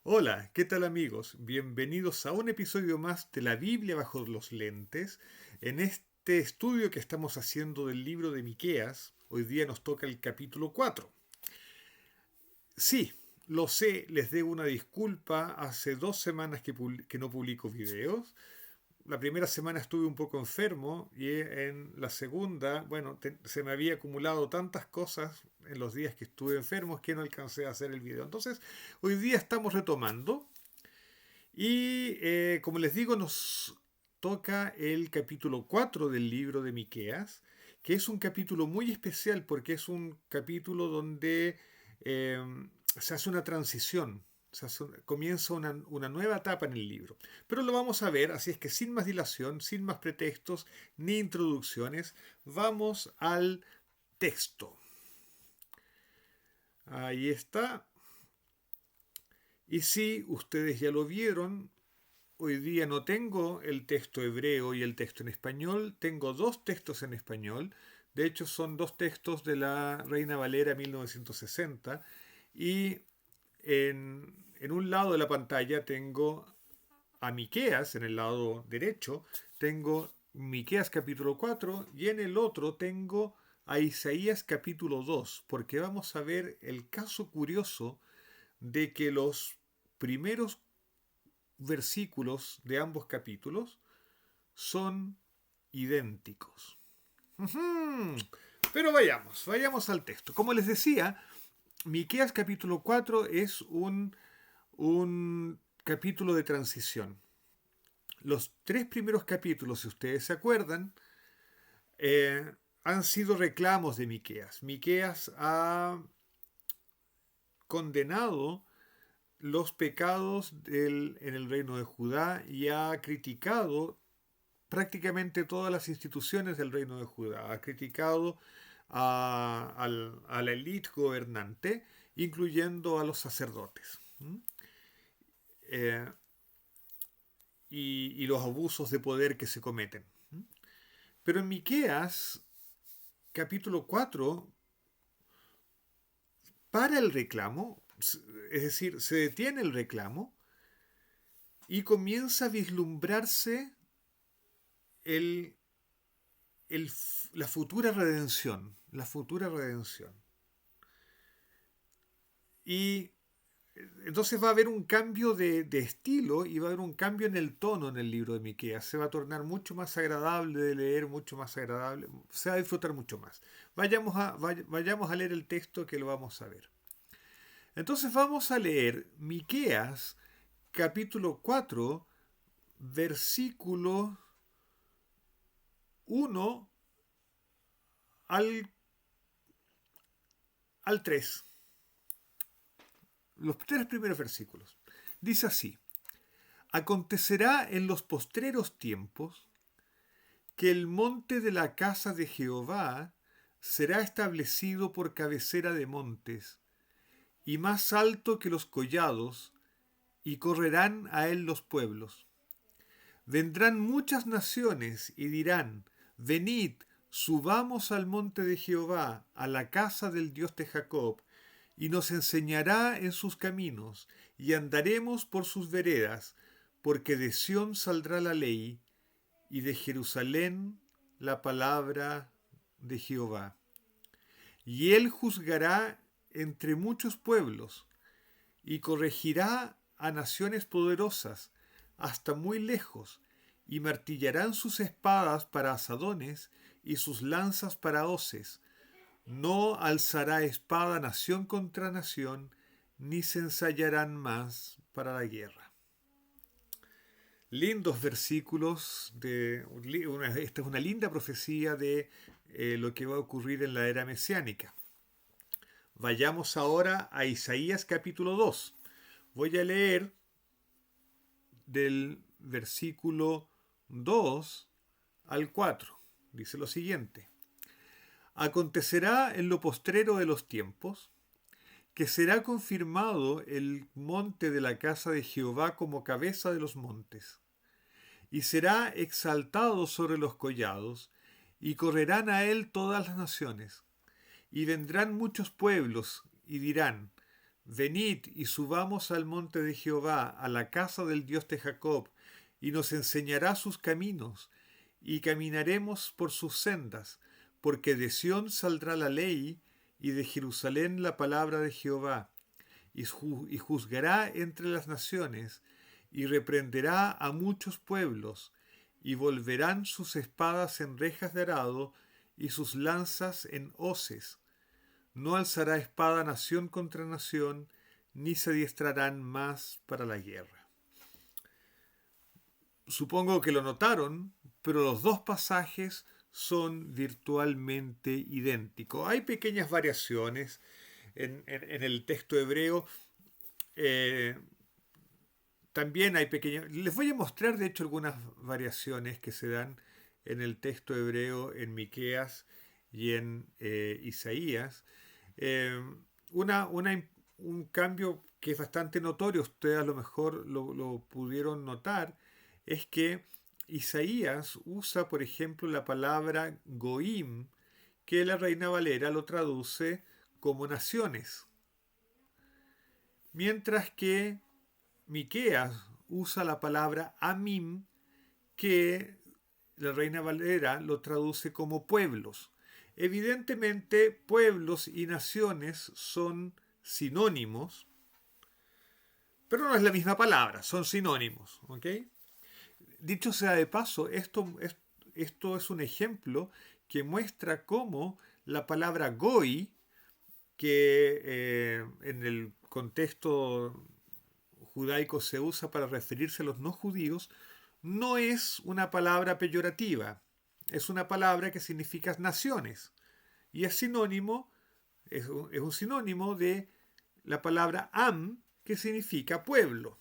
Hola, ¿qué tal amigos? Bienvenidos a un episodio más de la Biblia bajo los lentes. En este estudio que estamos haciendo del libro de Miqueas, hoy día nos toca el capítulo 4. Sí, lo sé, les debo una disculpa. Hace 2 semanas que no publico videos. La primera semana estuve un poco enfermo y en la segunda, bueno, se me había acumulado tantas cosas en los días que estuve enfermo que no alcancé a hacer el video. Entonces, hoy día estamos retomando. Y como les digo, nos toca el capítulo 4 del libro de Miqueas, que es un capítulo muy especial porque es un capítulo donde eh, se hace una transición, comienza una nueva etapa en el libro. Pero lo vamos a ver, así es que sin más dilación, sin más pretextos ni introducciones, vamos al texto. Ahí está. Y si ustedes ya lo vieron, hoy día no tengo el texto hebreo y el texto en español, tengo dos textos en español. De hecho, son dos textos de la Reina Valera 1960. Y en un lado de la pantalla tengo a Miqueas, en el lado derecho, tengo Miqueas capítulo 4 y en el otro tengo a Isaías capítulo 2, porque vamos a ver el caso curioso de que los primeros versículos de ambos capítulos son idénticos. Pero vayamos al texto. Como les decía, Miqueas capítulo 4 es un capítulo de transición. Los tres primeros capítulos, si ustedes se acuerdan, han sido reclamos de Miqueas. Miqueas ha condenado los pecados en el reino de Judá y ha criticado prácticamente todas las instituciones del reino de Judá. Ha criticado a la élite gobernante, incluyendo a los sacerdotes. Eh, y los abusos de poder que se cometen. Pero en Miqueas, capítulo 4 para el reclamo, es decir, se detiene el reclamo y comienza a vislumbrarse el, el, la futura redención. La futura redención. Y entonces va a haber un cambio de estilo y va a haber un cambio en el tono en el libro de Miqueas. Se va a tornar mucho más agradable de leer, mucho más agradable, se va a disfrutar mucho más. Vayamos a leer el texto que lo vamos a ver. Entonces vamos a leer Miqueas capítulo 4 versículo 1 al, al 3. Los tres primeros versículos. Dice así: Acontecerá en los postreros tiempos que el monte de la casa de Jehová será establecido por cabecera de montes, y más alto que los collados, y correrán a él los pueblos. Vendrán muchas naciones y dirán: Venid, subamos al monte de Jehová, a la casa del Dios de Jacob, y nos enseñará en sus caminos, y andaremos por sus veredas, porque de Sión saldrá la ley, y de Jerusalén la palabra de Jehová. Y él juzgará entre muchos pueblos, y corregirá a naciones poderosas, hasta muy lejos, y martillarán sus espadas para asadones, y sus lanzas para hoces. No alzará espada nación contra nación, ni se ensayarán más para la guerra. Lindos versículos esta es una linda profecía de lo que va a ocurrir en la era mesiánica. Vayamos ahora a Isaías capítulo 2. Voy a leer del versículo 2 al 4. Dice lo siguiente: Acontecerá en lo postrero de los tiempos que será confirmado el monte de la casa de Jehová como cabeza de los montes, y será exaltado sobre los collados, y correrán a él todas las naciones, y vendrán muchos pueblos, y dirán: venid y subamos al monte de Jehová, a la casa del Dios de Jacob, y nos enseñará sus caminos, y caminaremos por sus sendas, porque de Sión saldrá la ley, y de Jerusalén la palabra de Jehová, y juzgará entre las naciones, y reprenderá a muchos pueblos, y volverán sus espadas en rejas de arado, y sus lanzas en hoces. No alzará espada nación contra nación, ni se adiestrarán más para la guerra. Supongo que lo notaron, pero los dos pasajes son virtualmente idénticos. Hay pequeñas variaciones en el texto hebreo. eh, También hay pequeñas... Les voy a mostrar, de hecho, algunas variaciones que se dan en el texto hebreo en Miqueas y en Isaías. Eh, un cambio que es bastante notorio, ustedes a lo mejor lo pudieron notar, es que Isaías usa, por ejemplo, la palabra goim, que la Reina Valera lo traduce como naciones, mientras que Miqueas usa la palabra amim, que la Reina Valera lo traduce como pueblos. Evidentemente, pueblos y naciones son sinónimos, pero no es la misma palabra, son sinónimos. ¿Ok? Dicho sea de paso, esto es un ejemplo que muestra cómo la palabra goi, que en el contexto judaico se usa para referirse a los no judíos, no es una palabra peyorativa, es una palabra que significa naciones y es sinónimo, es un sinónimo de la palabra am, que significa pueblo.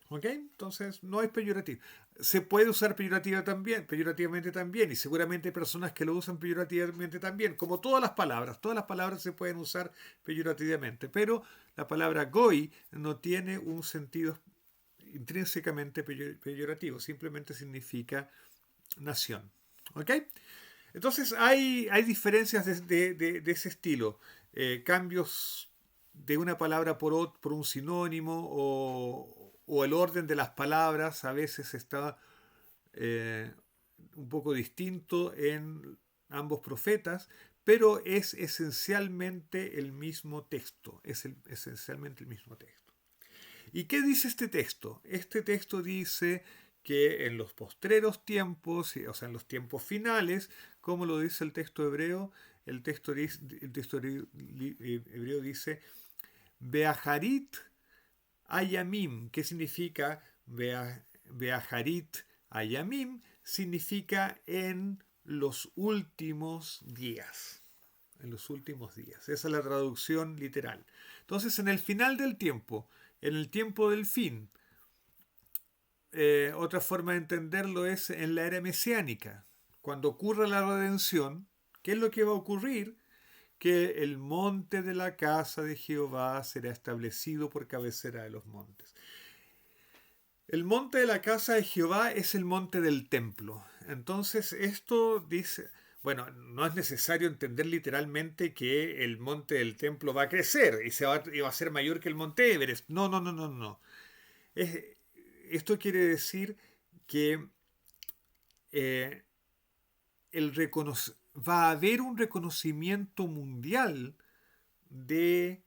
¿Ok? Entonces no es peyorativo. Se puede usar peyorativamente también, y seguramente hay personas que lo usan peyorativamente también, como todas las palabras se pueden usar peyorativamente, pero la palabra goy no tiene un sentido intrínsecamente peyorativo, simplemente significa nación. ¿Ok? Entonces hay diferencias de ese estilo, cambios de una palabra por un sinónimo, o el orden de las palabras a veces está eh, un poco distinto en ambos profetas, pero es esencialmente el mismo texto, esencialmente el mismo texto. ¿Y qué dice este texto? Este texto dice que en los postreros tiempos, o sea, en los tiempos finales, como lo dice el texto hebreo, el texto hebreo dice Beaharit Ayamim, que significa Beaharit Ayamim, significa en los últimos días. En los últimos días. Esa es la traducción literal. Entonces, en el final del tiempo, en el tiempo del fin, otra forma de entenderlo es en la era mesiánica. Cuando ocurra la redención, ¿qué es lo que va a ocurrir? Que el monte de la casa de Jehová será establecido por cabecera de los montes. El monte de la casa de Jehová es el monte del templo. Entonces esto dice, bueno, no es necesario entender literalmente que el monte del templo va a crecer y va a ser mayor que el monte Everest. No, no, no, no, no. Es, Esto quiere decir que eh, va a haber un reconocimiento mundial de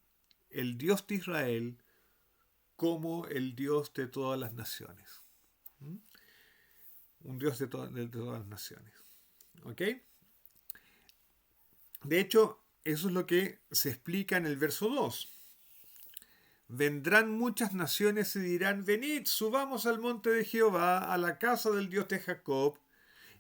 el Dios de Israel como el Dios de todas las naciones. ¿Mm? Un Dios de todas las naciones. ¿Ok? De hecho, eso es lo que se explica en el verso 2. Vendrán muchas naciones y dirán, venid, subamos al monte de Jehová, a la casa del Dios de Jacob,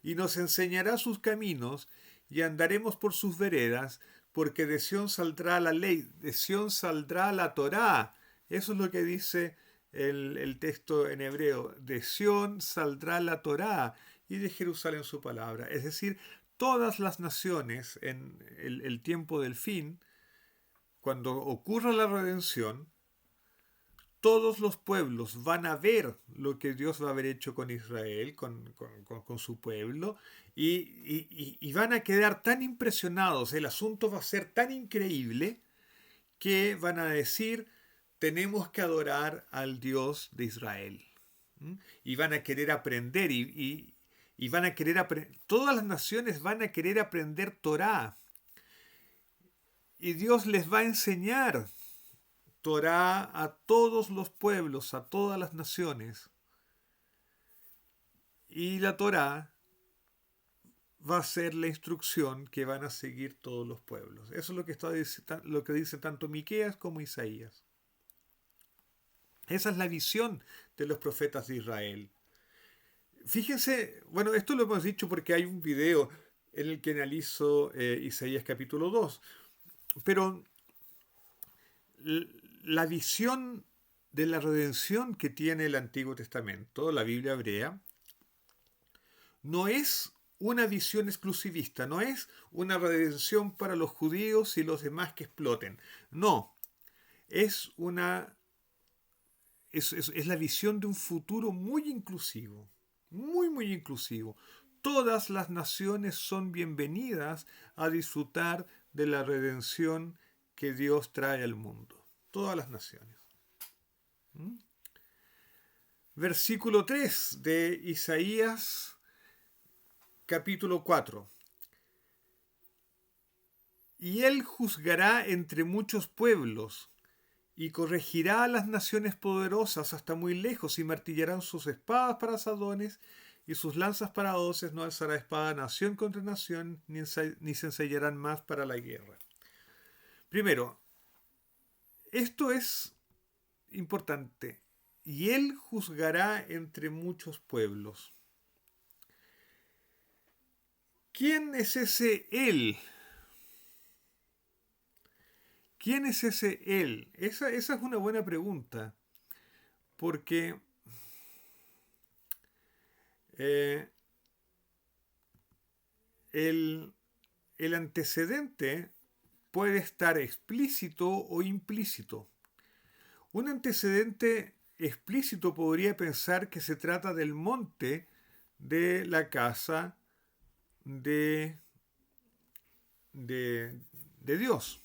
y nos enseñará sus caminos, y andaremos por sus veredas, porque de Sión saldrá la ley, de Sión saldrá la Torá. Eso es lo que dice el texto en hebreo. De Sión saldrá la Torá, y de Jerusalén su palabra. Es decir, todas las naciones en el tiempo del fin, cuando ocurra la redención, todos los pueblos van a ver lo que Dios va a haber hecho con Israel, con su pueblo, y van a quedar tan impresionados, el asunto va a ser tan increíble, que van a decir, tenemos que adorar al Dios de Israel. ¿Mm? Y van a querer aprender y van a querer aprender. Todas las naciones van a querer aprender Torá. Y Dios les va a enseñar Torá a todos los pueblos, a todas las naciones. Y la Torá va a ser la instrucción que van a seguir todos los pueblos. Eso es lo que dice tanto Miqueas como Isaías. Esa es la visión de los profetas de Israel. Fíjense, bueno, esto lo hemos dicho porque hay un video en el que analizo Isaías capítulo 2, pero la visión de la redención que tiene el Antiguo Testamento, la Biblia hebrea, no es una visión exclusivista, no es una redención para los judíos y los demás que exploten. No, es la visión de un futuro muy inclusivo, muy inclusivo. Todas las naciones son bienvenidas a disfrutar de la redención que Dios trae al mundo. Todas las naciones. ¿Mm? Versículo 3 de Isaías capítulo 4. Y él juzgará entre muchos pueblos y corregirá a las naciones poderosas hasta muy lejos y martillarán sus espadas para asadones y sus lanzas para hoces. No alzará espada nación contra nación ni se ensayarán más para la guerra. Primero, esto es importante. Y él juzgará entre muchos pueblos. ¿Quién es ese él? ¿Quién es ese él? Esa es una buena pregunta, porque el antecedente puede estar explícito o implícito. Un antecedente explícito podría pensar que se trata del monte de la casa de Dios.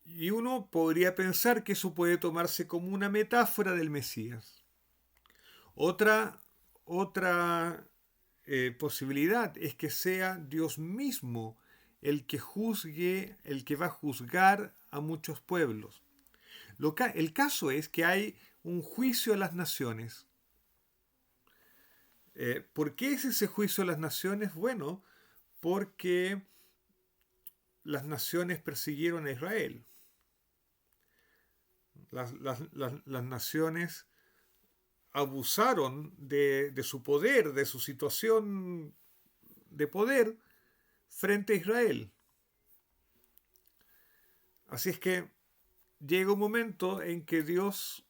Y uno podría pensar que eso puede tomarse como una metáfora del Mesías. Otra posibilidad es que sea Dios mismo el que juzgue, el que va a juzgar a muchos pueblos. El caso es que hay un juicio a las naciones. ¿Por qué es ese juicio a las naciones? Bueno, porque las naciones persiguieron a Israel. Las naciones abusaron de su poder, de su situación de poder frente a Israel. Así es que llega un momento en que Dios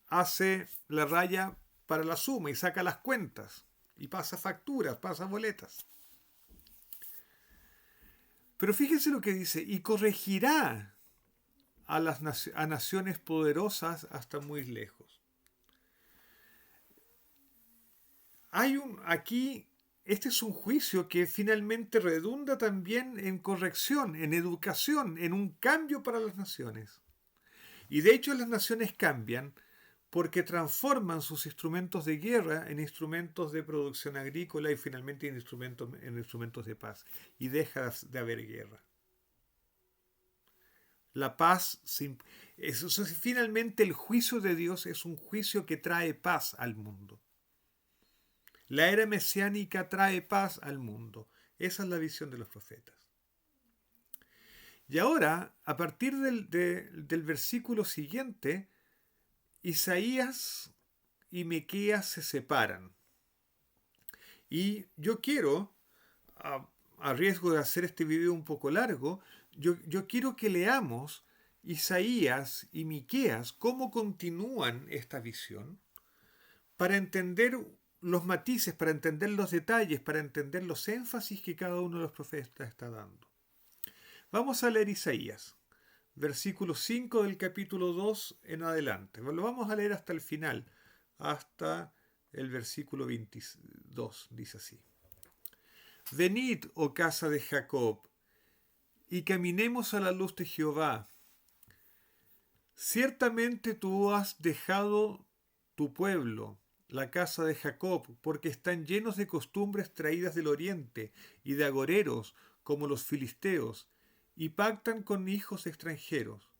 hace la raya para la suma y saca las cuentas y pasa facturas, pasa boletas. Pero fíjense lo que dice, y corregirá a naciones poderosas hasta muy lejos. Este es un juicio que finalmente redunda también en corrección, en educación, en un cambio para las naciones. Y de hecho las naciones cambian porque transforman sus instrumentos de guerra en instrumentos de producción agrícola y finalmente en instrumentos de paz. Y deja de haber guerra. La paz, finalmente el juicio de Dios es un juicio que trae paz al mundo. La era mesiánica trae paz al mundo. Esa es la visión de los profetas. Y ahora, a partir del versículo siguiente, Isaías y Miqueas se separan. Y yo quiero, a riesgo de hacer este video un poco largo, yo quiero que leamos Isaías y Miqueas cómo continúan esta visión para entender los matices, para entender los detalles, para entender los énfasis que cada uno de los profetas está dando. Vamos a leer Isaías, versículo 5 del capítulo 2 en adelante. Lo vamos a leer hasta el final, hasta el versículo 22, dice así. Venid, oh casa de Jacob, y caminemos a la luz de Jehová. Ciertamente tú has dejado tu pueblo, la casa de Jacob, porque están llenos de costumbres traídas del oriente y de agoreros como los filisteos, y pactan con hijos extranjeros.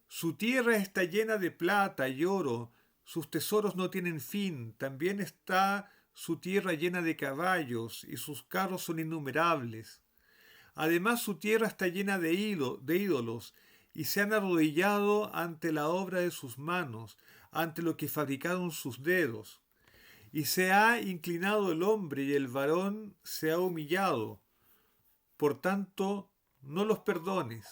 Su tierra está llena de plata y oro, sus tesoros no tienen fin, también está su tierra llena de caballos, y sus carros son innumerables. Además su tierra está llena de ídolos, y se han arrodillado ante la obra de sus manos, ante lo que fabricaron sus dedos. Y se ha inclinado el hombre y el varón se ha humillado. Por tanto, no los perdones.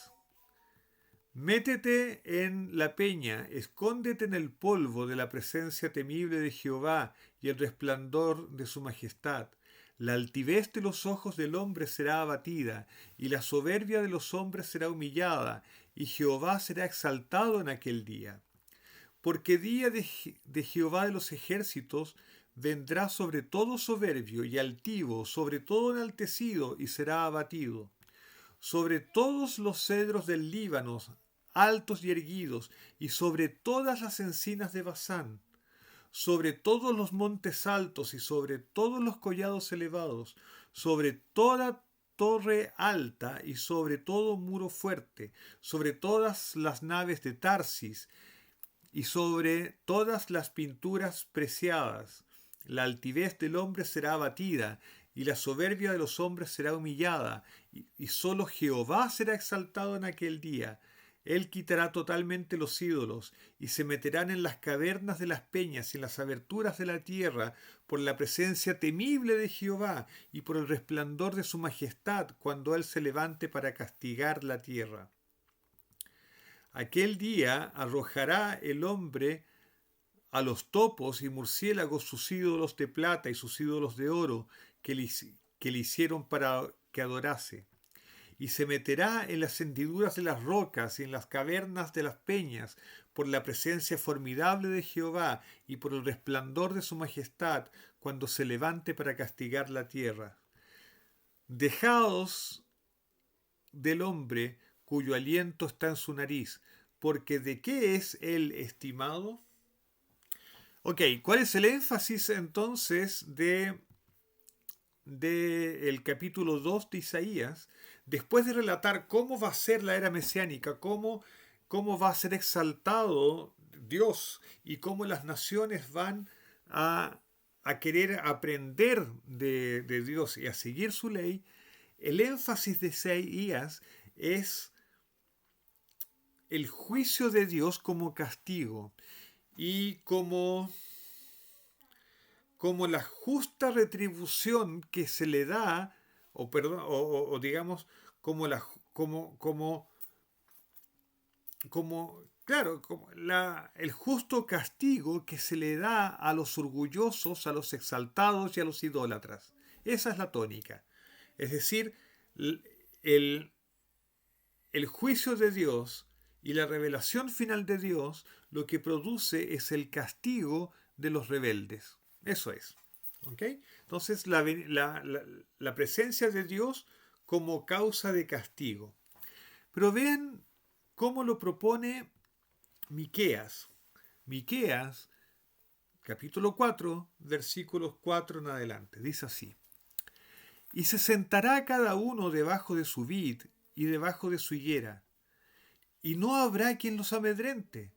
Métete en la peña, escóndete en el polvo de la presencia temible de Jehová y el resplandor de su majestad. La altivez de los ojos del hombre será abatida, y la soberbia de los hombres será humillada, y Jehová será exaltado en aquel día. Porque día de Jehová de los ejércitos vendrá sobre todo soberbio y altivo, sobre todo enaltecido, y será abatido. Sobre todos los cedros del Líbano, altos y erguidos, y sobre todas las encinas de Basán, sobre todos los montes altos y sobre todos los collados elevados, sobre toda torre alta y sobre todo muro fuerte, sobre todas las naves de Tarsis y sobre todas las pinturas preciadas. La altivez del hombre será abatida, y la soberbia de los hombres será humillada, y sólo Jehová será exaltado en aquel día. Él quitará totalmente los ídolos, y se meterán en las cavernas de las peñas y en las aberturas de la tierra, por la presencia temible de Jehová, y por el resplandor de su majestad, cuando Él se levante para castigar la tierra. Aquel día arrojará el hombre a los topos y murciélagos sus ídolos de plata y sus ídolos de oro que le hicieron para que adorase. Y se meterá en las hendiduras de las rocas y en las cavernas de las peñas, por la presencia formidable de Jehová y por el resplandor de su majestad, cuando se levante para castigar la tierra. Dejaos del hombre cuyo aliento está en su nariz, porque ¿de qué es él estimado? Ok, ¿cuál es el énfasis entonces de el capítulo 2 de Isaías? Después de relatar cómo va a ser la era mesiánica, cómo va a ser exaltado Dios y cómo las naciones van a querer aprender de Dios y a seguir su ley, el énfasis de Isaías es el juicio de Dios como castigo y como la justa retribución que se le da, o perdón, o digamos, como la claro, el justo castigo que se le da a los orgullosos, a los exaltados y a los idólatras. Esa es la tónica. Es decir, el, el juicio de Dios y la revelación final de Dios lo que produce es el castigo de los rebeldes. Eso es. ¿Ok? Entonces la presencia de Dios como causa de castigo. Pero vean cómo lo propone Miqueas. Miqueas, capítulo 4, versículos 4 en adelante. Dice así. Y se sentará cada uno debajo de su vid y debajo de su higuera, y no habrá quien los amedrente,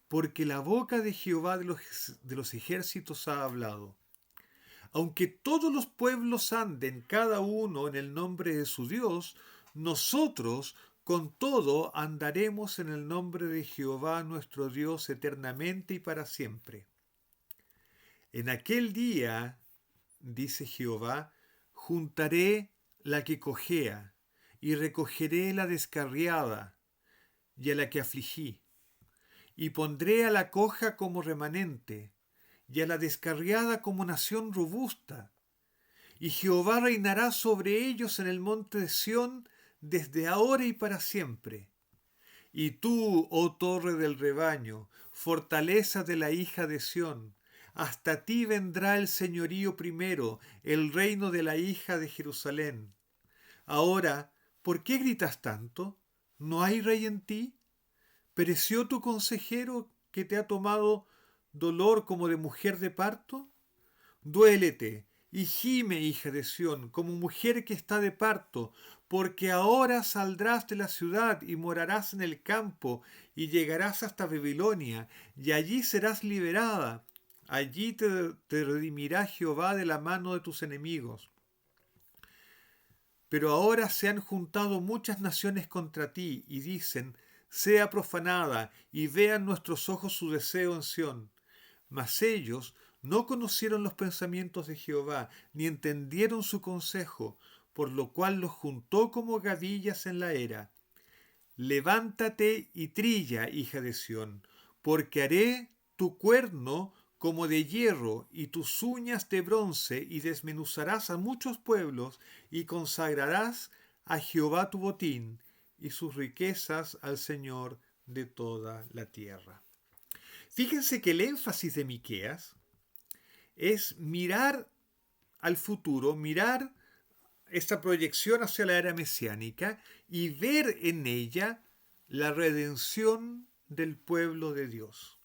porque la boca de Jehová de los ejércitos ha hablado. Aunque todos los pueblos anden cada uno en el nombre de su Dios, nosotros con todo andaremos en el nombre de Jehová nuestro Dios eternamente y para siempre. En aquel día, dice Jehová, juntaré la que cojea y recogeré la descarriada y a la que afligí, y pondré a la coja como remanente y a la descarriada como nación robusta. Y Jehová reinará sobre ellos en el monte de Sión desde ahora y para siempre. Y tú, oh torre del rebaño, fortaleza de la hija de Sión, hasta ti vendrá el señorío primero, el reino de la hija de Jerusalén. Ahora, ¿por qué gritas tanto? ¿No hay rey en ti? ¿Pereció tu consejero que te ha tomado dolor como de mujer de parto? Duélete y gime, hija de Sión, como mujer que está de parto, porque ahora saldrás de la ciudad y morarás en el campo y llegarás hasta Babilonia, y allí serás liberada. Allí te redimirá Jehová de la mano de tus enemigos. Pero ahora se han juntado muchas naciones contra ti y dicen, sea profanada y vean nuestros ojos su deseo en Sión. Mas ellos no conocieron los pensamientos de Jehová, ni entendieron su consejo, por lo cual los juntó como gavillas en la era. Levántate y trilla, hija de Sión, porque haré tu cuerno como de hierro y tus uñas de bronce, y desmenuzarás a muchos pueblos, y consagrarás a Jehová tu botín, y sus riquezas al Señor de toda la tierra. Fíjense que el énfasis de Miqueas es mirar al futuro, mirar esta proyección hacia la era mesiánica y ver en ella la redención del pueblo de Dios.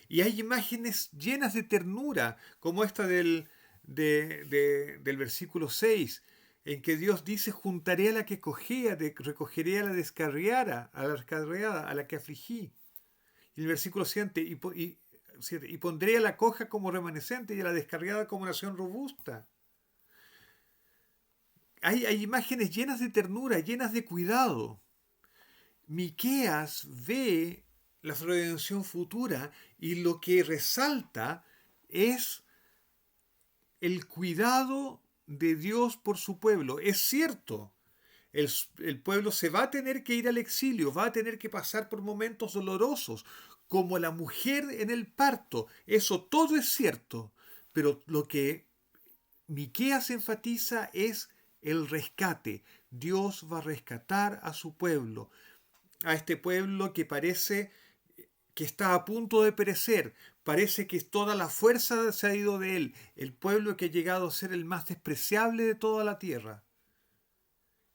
Y hay imágenes llenas de ternura, como esta del versículo 6, en que Dios dice, juntaré a la que cojea, recogeré a la descarriada, a la que afligí. Y el versículo 7, y pondré a la coja como remanescente y a la descarriada como nación robusta. Hay imágenes llenas de ternura, llenas de cuidado. Miqueas ve la redención futura y lo que resalta es el cuidado de Dios por su pueblo. Es cierto, el pueblo se va a tener que ir al exilio, va a tener que pasar por momentos dolorosos, como la mujer en el parto. Eso todo es cierto, pero lo que Miqueas enfatiza es el rescate. Dios va a rescatar a su pueblo, a este pueblo que parece que está a punto de perecer, parece que toda la fuerza se ha ido de él, el pueblo que ha llegado a ser el más despreciable de toda la tierra.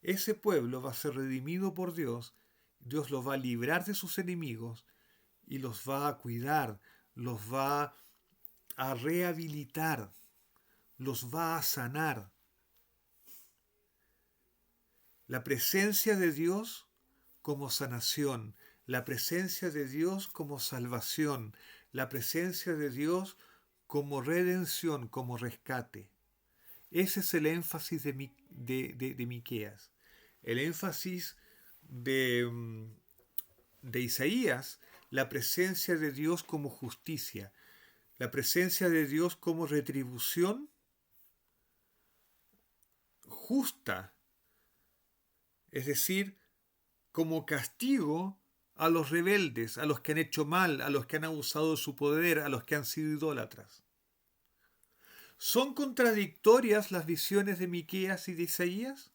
Ese pueblo va a ser redimido por Dios, Dios los va a librar de sus enemigos y los va a cuidar, los va a rehabilitar, los va a sanar. La presencia de Dios como sanación, la presencia de Dios como salvación, la presencia de Dios como redención, como rescate. Ese es el énfasis de Miqueas. El énfasis de Isaías, la presencia de Dios como justicia, la presencia de Dios como retribución justa, es decir, como castigo a los rebeldes, a los que han hecho mal, a los que han abusado de su poder, a los que han sido idólatras. ¿Son contradictorias las visiones de Miqueas y de Isaías?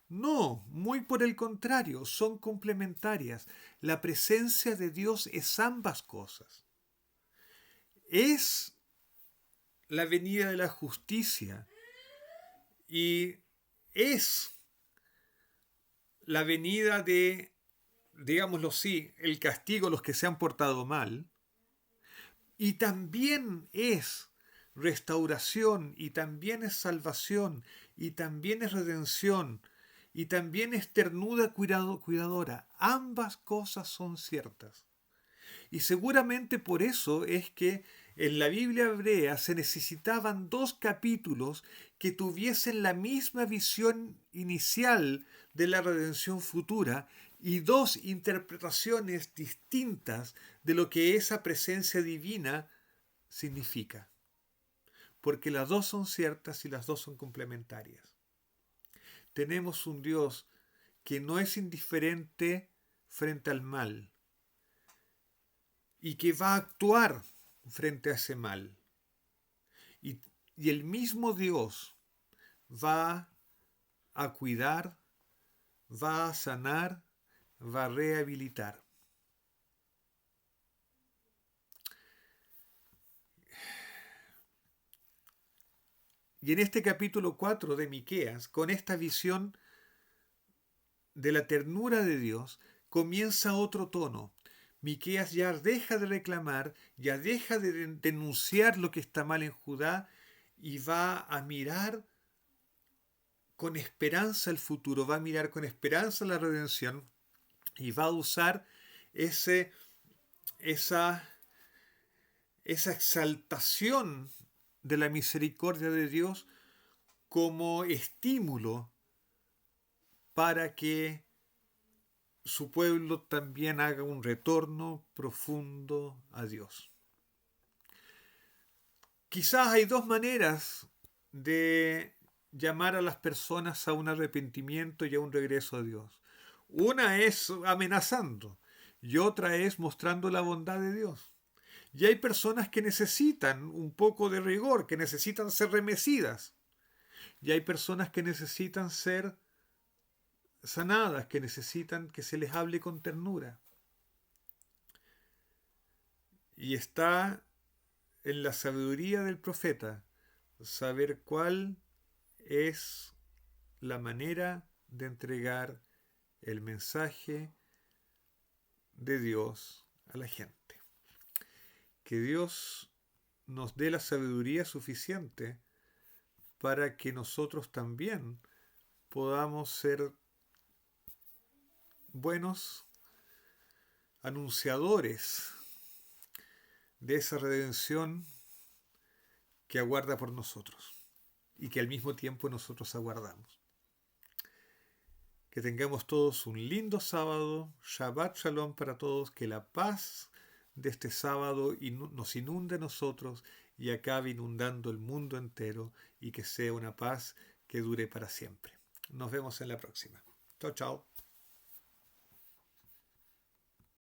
No, muy por el contrario, son complementarias. La presencia de Dios es ambas cosas. Es la venida de la justicia y es la venida de, digámoslo así, el castigo a los que se han portado mal, y también es restauración, y también es salvación, y también es redención, y también es ternura cuidadora. Ambas cosas son ciertas. Y seguramente por eso es que en la Biblia hebrea se necesitaban 2 capítulos que tuviesen la misma visión inicial de la redención futura y 2 interpretaciones distintas de lo que esa presencia divina significa. Porque las 2 son ciertas y las 2 son complementarias. Tenemos un Dios que no es indiferente frente al mal y que va a actuar frente a ese mal. Y el mismo Dios va a cuidar, va a sanar, va a rehabilitar. Y en este capítulo 4 de Miqueas, con esta visión de la ternura de Dios, comienza otro tono. Miqueas ya deja de reclamar, ya deja de denunciar lo que está mal en Judá y va a mirar con esperanza el futuro, va a mirar con esperanza la redención y va a usar ese, esa, esa exaltación de la misericordia de Dios como estímulo para que su pueblo también haga un retorno profundo a Dios. Quizás hay dos maneras de llamar a las personas a un arrepentimiento y a un regreso a Dios. Una es amenazando y otra es mostrando la bondad de Dios. Y hay personas que necesitan un poco de rigor, que necesitan ser remecidas. Y hay personas que necesitan ser sanadas, que necesitan que se les hable con ternura. Y está en la sabiduría del profeta saber cuál es la manera de entregar el mensaje de Dios a la gente. Que Dios nos dé la sabiduría suficiente para que nosotros también podamos ser buenos anunciadores de esa redención que aguarda por nosotros y que al mismo tiempo nosotros aguardamos. Que tengamos todos un lindo sábado, Shabbat Shalom para todos, que la paz de este sábado nos inunde a nosotros y acabe inundando el mundo entero y que sea una paz que dure para siempre. Nos vemos en la próxima. Chao, chao.